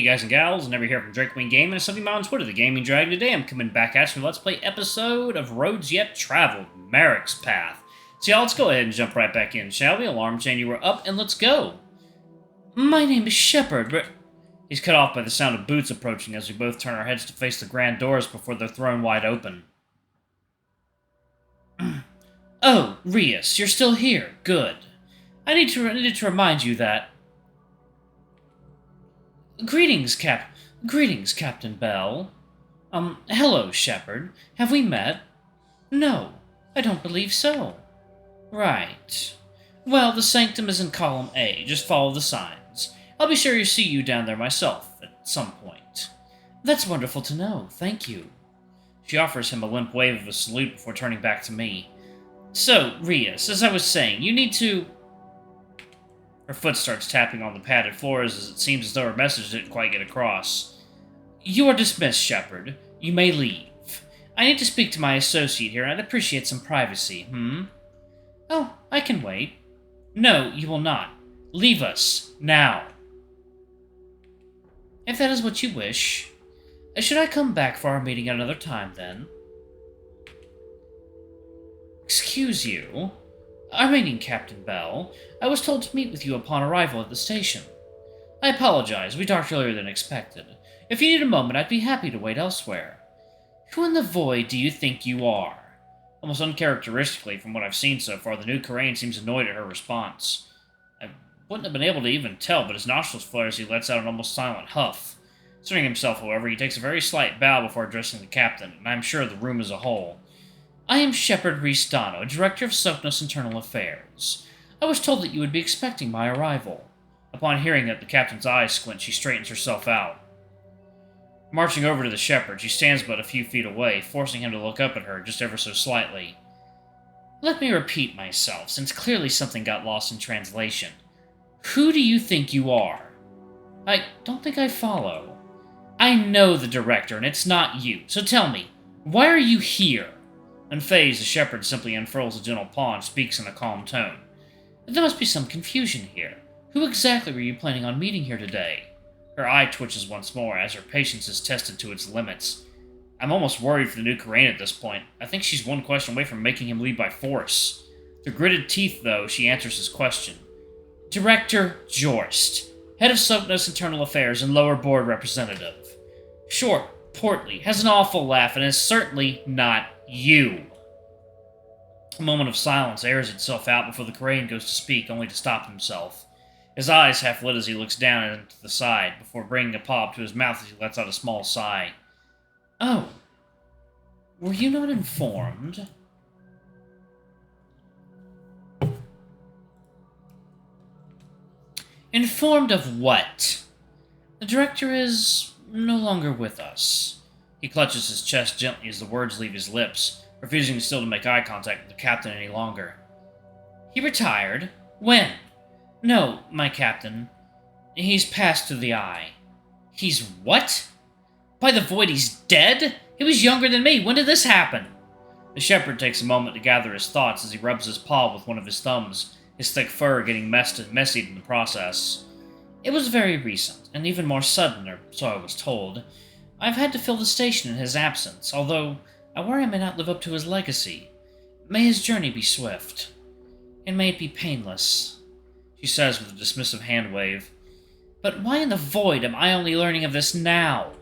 guys and gals, and over here from Drake Queen Gaming and something on Twitter, the Gaming Dragon. Today I'm coming back at you with Let's Play episode of Roads Yet Traveled, Merrick's Path. So y'all, let's go ahead and jump right back in, shall we? Alarm chain, you were up, and let's go. My name is Shepard. He's cut off by the sound of boots approaching as we both turn our heads to face the grand doors before they're thrown wide open. Oh, Rias, you're still here. Good. I needed to remind you that... Greetings, Captain Behl. Hello, Shepard. Have we met? No, I don't believe so. Right. Well, the sanctum is in column A. Just follow the signs. I'll be sure to see you down there myself at some point. That's wonderful to know. Thank you. She offers him a limp wave of a salute before turning back to me. So, Rias, as I was saying, you need to... Her foot starts tapping on the padded floors as it seems as though her message didn't quite get across. You are dismissed, Shepard. You may leave. I need to speak to my associate here, and I'd appreciate some privacy, Oh, I can wait. No, you will not. Leave us, now. If that is what you wish. Should I come back for our meeting at another time, then? Excuse you? I mean, Captain Behl, I was told to meet with you upon arrival at the station. I apologize, we docked earlier than expected. If you need a moment, I'd be happy to wait elsewhere. Who in the void do you think you are? Almost uncharacteristically from what I've seen so far, the new Korean seems annoyed at her response. I wouldn't have been able to even tell, but his nostrils flare as he lets out an almost silent huff. Concerning himself, however, he takes a very slight bow before addressing the captain, and I'm sure the room as a whole. I am Shepard Rias, Director of Soknoss Internal Affairs. I was told that you would be expecting my arrival. Upon hearing that, the captain's eyes squint, she straightens herself out. Marching over to the shepherd, she stands but a few feet away, forcing him to look up at her just ever so slightly. Let me repeat myself, since clearly something got lost in translation. Who do you think you are? I don't think I follow. I know the director, and it's not you, so tell me, why are you here? Unfazed, the shepherd simply unfurls a gentle paw and speaks in a calm tone. There must be some confusion here. Who exactly were you planning on meeting here today? Her eye twitches once more, as her patience is tested to its limits. I'm almost worried for the new Korean at this point. I think she's one question away from making him leave by force. Through gritted teeth, though, she answers his question. Director Jorst, head of Soknoss Internal Affairs and lower board representative. Short, portly, has an awful laugh, and is certainly not you. A moment of silence airs itself out before the Korean goes to speak, only to stop himself. His eyes half lit as he looks down and to the side, before bringing a paw up to his mouth as he lets out a small sigh. Oh. Were you not informed? Informed of what? The director is no longer with us. He clutches his chest gently as the words leave his lips, refusing still to make eye contact with the captain any longer. He retired? When? No, my captain. He's passed through the eye. He's what? By the void, he's dead? He was younger than me. When did this happen? The shepherd takes a moment to gather his thoughts as he rubs his paw with one of his thumbs, his thick fur getting messied in the process. It was very recent, and even more sudden, or so I was told. I've had to fill the station in his absence, although I worry I may not live up to his legacy. May his journey be swift. And may it be painless, she says with a dismissive hand wave. But why in the void am I only learning of this now?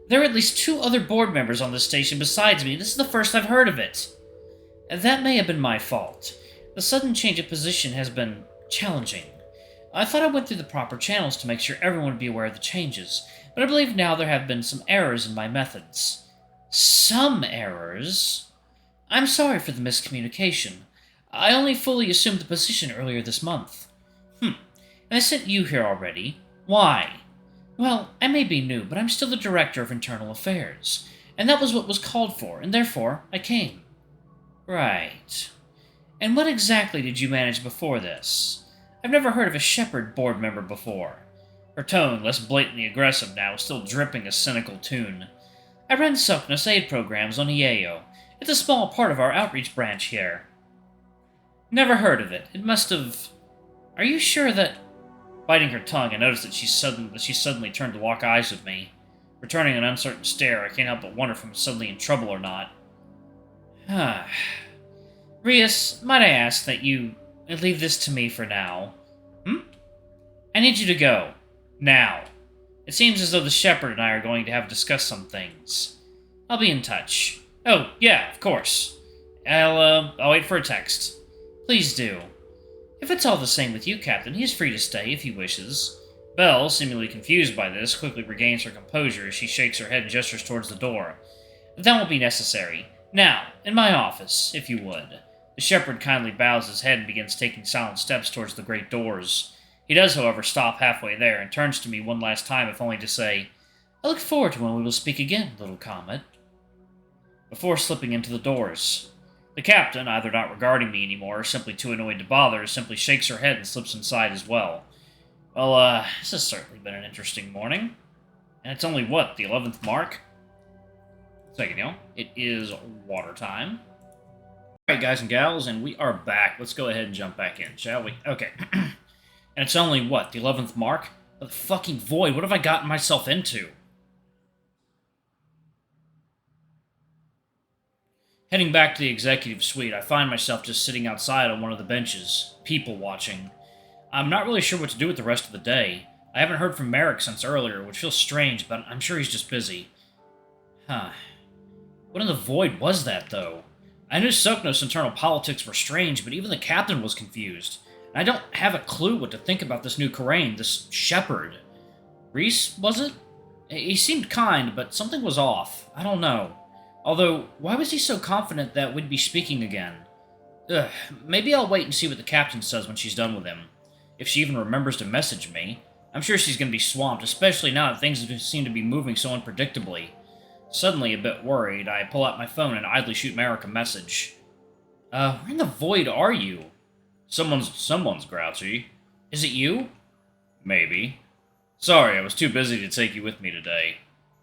There are at least 2 other board members on this station besides me, and this is the first I've heard of it. That may have been my fault. The sudden change of position has been challenging. I thought I went through the proper channels to make sure everyone would be aware of the changes, but I believe now there have been some errors in my methods. Some errors? I'm sorry for the miscommunication. I only fully assumed the position earlier this month. And I sent you here already. Why? Well, I may be new, but I'm still the Director of Internal Affairs, and that was what was called for, and therefore I came. Right. And what exactly did you manage before this? I've never heard of a Shepherd board member before. Her tone, less blatantly aggressive now, is still dripping a cynical tune. I ran Soknoss aid programs on EAO. It's a small part of our outreach branch here. Never heard of it. It must have... Are you sure that... Biting her tongue, I noticed that she suddenly turned to lock eyes with me. Returning an uncertain stare, I can't help but wonder if I'm suddenly in trouble or not. Rias, might I ask that you leave this to me for now? I need you to go. Now. It seems as though the shepherd and I are going to have to discuss some things. I'll be in touch. Oh, yeah, of course. I'll wait for a text. Please do. If it's all the same with you, Captain, he is free to stay if he wishes. Behl, seemingly confused by this, quickly regains her composure as she shakes her head and gestures towards the door. That won't be necessary. Now, in my office, if you would. The shepherd kindly bows his head and begins taking silent steps towards the great doors. He does, however, stop halfway there and turns to me one last time, if only to say, I look forward to when we will speak again, little comet. Before slipping into the doors. The captain, either not regarding me anymore or simply too annoyed to bother, simply shakes her head and slips inside as well. Well, this has certainly been an interesting morning. And it's only, what, the 11th mark? Second, it is water time. Alright, guys and gals, and we are back. Let's go ahead and jump back in, shall we? Okay. And it's only, what, the 11th mark? The fucking void, what have I gotten myself into? Heading back to the executive suite, I find myself just sitting outside on one of the benches, people watching. I'm not really sure what to do with the rest of the day. I haven't heard from Merrick since earlier, which feels strange, but I'm sure he's just busy. What in the void was that, though? I knew Soknoss' internal politics were strange, but even the captain was confused. And I don't have a clue what to think about this new Karain, this shepherd. Rias, was it? He seemed kind, but something was off. I don't know. Although, why was he so confident that we'd be speaking again? Maybe I'll wait and see what the captain says when she's done with him. If she even remembers to message me. I'm sure she's going to be swamped, especially now that things seem to be moving so unpredictably. Suddenly, a bit worried, I pull out my phone and idly shoot Merrick a message. Where in the void are you? Someone's grouchy. Is it you? Maybe. Sorry, I was too busy to take you with me today.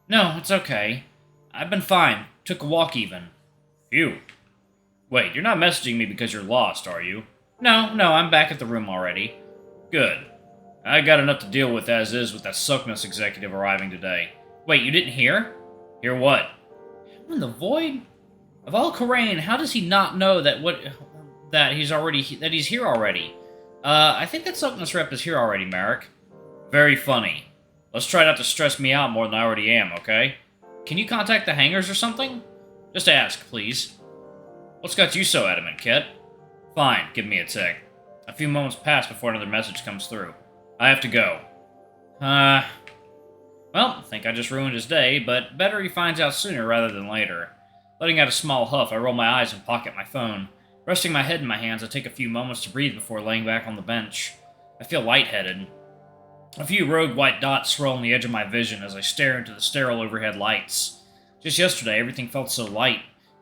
No, it's okay. I've been fine. Took a walk even. Phew. Wait, you're not messaging me because you're lost, are you? No, I'm back at the room already. Good. I got enough to deal with as is with that Soknoss executive arriving today. Wait, you didn't hear? Hear what? In the void? Of all Karain, how does he not know that he's here already? I think that Soknoss rep is here already, Merrick. Very funny. Let's try not to stress me out more than I already am, okay? Can you contact the hangars or something? Just ask, please. What's got you so adamant, Kit? Fine, give me a tick. A few moments pass before another message comes through. I have to go. Well, I think I just ruined his day, but better he finds out sooner rather than later. Letting out a small huff, I roll my eyes and pocket my phone. Resting my head in my hands, I take a few moments to breathe before laying back on the bench. I feel lightheaded. A few rogue white dots swirl on the edge of my vision as I stare into the sterile overhead lights. Just yesterday, everything felt so light,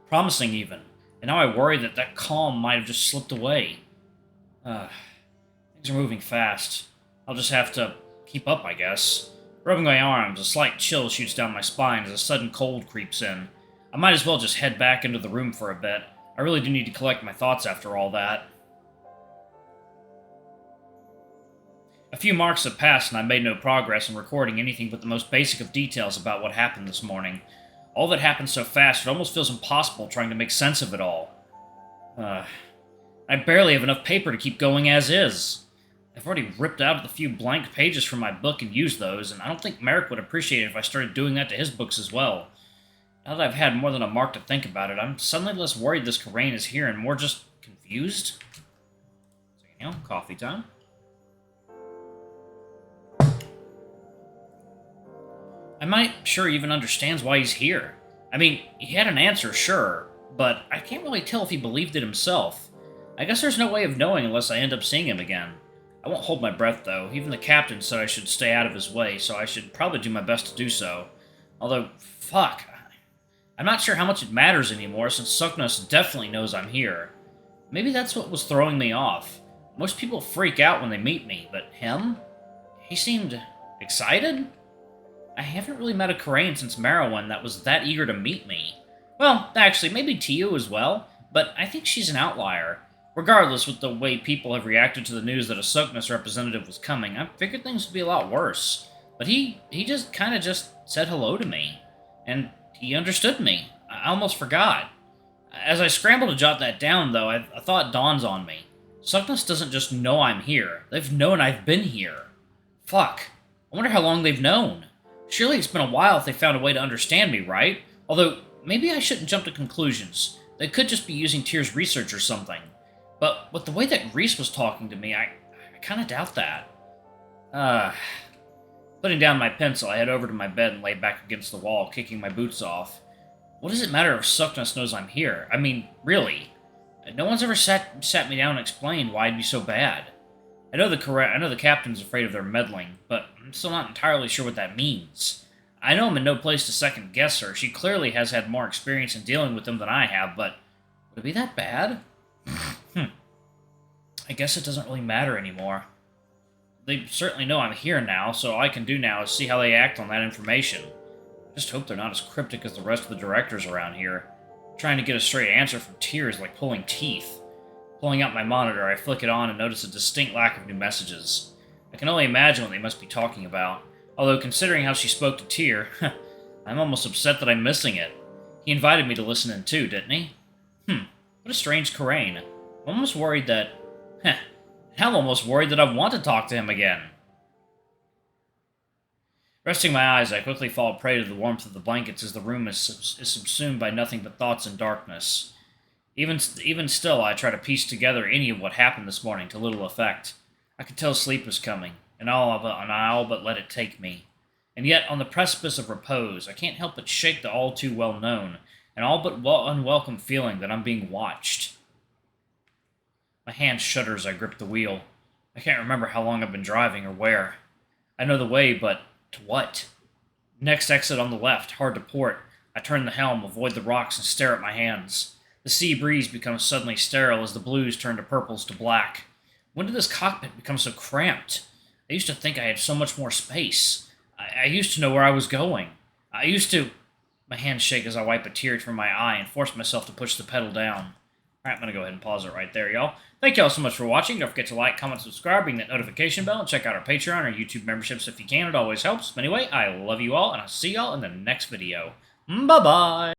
promising even, and now I worry that calm might have just slipped away. Things are moving fast. I'll just have to keep up, I guess. Rubbing my arms, a slight chill shoots down my spine as a sudden cold creeps in. I might as well just head back into the room for a bit. I really do need to collect my thoughts after all that. A few marks have passed and I made no progress in recording anything but the most basic of details about what happened this morning. All that happened so fast, it almost feels impossible trying to make sense of it all. I barely have enough paper to keep going as is. I've already ripped out the few blank pages from my book and used those, and I don't think Merrick would appreciate it if I started doing that to his books as well. Now that I've had more than a mark to think about it, I'm suddenly less worried this Karain is here and more just confused. So, coffee time. I'm not sure he even understands why he's here. I mean, he had an answer, sure, but I can't really tell if he believed it himself. I guess there's no way of knowing unless I end up seeing him again. I won't hold my breath, though. Even the captain said I should stay out of his way, so I should probably do my best to do so. Although, fuck, I'm not sure how much it matters anymore, since Soknoss definitely knows I'm here. Maybe that's what was throwing me off. Most people freak out when they meet me, but him? He seemed excited? I haven't really met a Karain since Marowyn that was that eager to meet me. Well, actually, maybe Tio as well, but I think she's an outlier. Regardless, with the way people have reacted to the news that a Soknoss representative was coming, I figured things would be a lot worse. But he just kind of just said hello to me. And he understood me. I almost forgot. As I scrambled to jot that down, though, a thought dawns on me. Soknoss doesn't just know I'm here. They've known I've been here. Fuck. I wonder how long they've known. Surely it's been a while if they found a way to understand me, right? Although, maybe I shouldn't jump to conclusions. They could just be using Tyr's research or something. But with the way that Rias was talking to me, I kind of doubt that. Putting down my pencil, I head over to my bed and lay back against the wall, kicking my boots off. What does it matter if Soknoss knows I'm here? I mean, really? No one's ever sat me down and explained why I'd be so bad. I know the captain's afraid of their meddling, but I'm still not entirely sure what that means. I know I'm in no place to second guess her. She clearly has had more experience in dealing with them than I have, but would it be that bad? I guess it doesn't really matter anymore. They certainly know I'm here now, so all I can do now is see how they act on that information. I just hope they're not as cryptic as the rest of the directors around here. Trying to get a straight answer from Tyr is like pulling teeth. Pulling out my monitor, I flick it on and notice a distinct lack of new messages. I can only imagine what they must be talking about, although considering how she spoke to Tyr, I'm almost upset that I'm missing it. He invited me to listen in too, didn't he? What a strange Karain. I'm almost worried that... I'm almost worried that I want to talk to him again. Resting my eyes, I quickly fall prey to the warmth of the blankets as the room is subsumed by nothing but thoughts and darkness. Even still, I try to piece together any of what happened this morning to little effect. I could tell sleep was coming, and I all but let it take me. And yet, on the precipice of repose, I can't help but shake the all too well-known and all but unwelcome feeling that I'm being watched. My hand shudders as I grip the wheel. I can't remember how long I've been driving or where. I know the way, but to what? Next exit on the left, hard to port. I turn the helm, avoid the rocks, and stare at my hands. The sea breeze becomes suddenly sterile as the blues turn to purples to black. When did this cockpit become so cramped? I used to think I had so much more space. I used to know where I was going. I used to... My hands shake as I wipe a tear from my eye and force myself to push the pedal down. Alright, I'm going to go ahead and pause it right there, y'all. Thank y'all so much for watching. Don't forget to like, comment, subscribe, ring that notification bell, and check out our Patreon or YouTube memberships if you can. It always helps. But anyway, I love you all, and I'll see y'all in the next video. Bye-bye!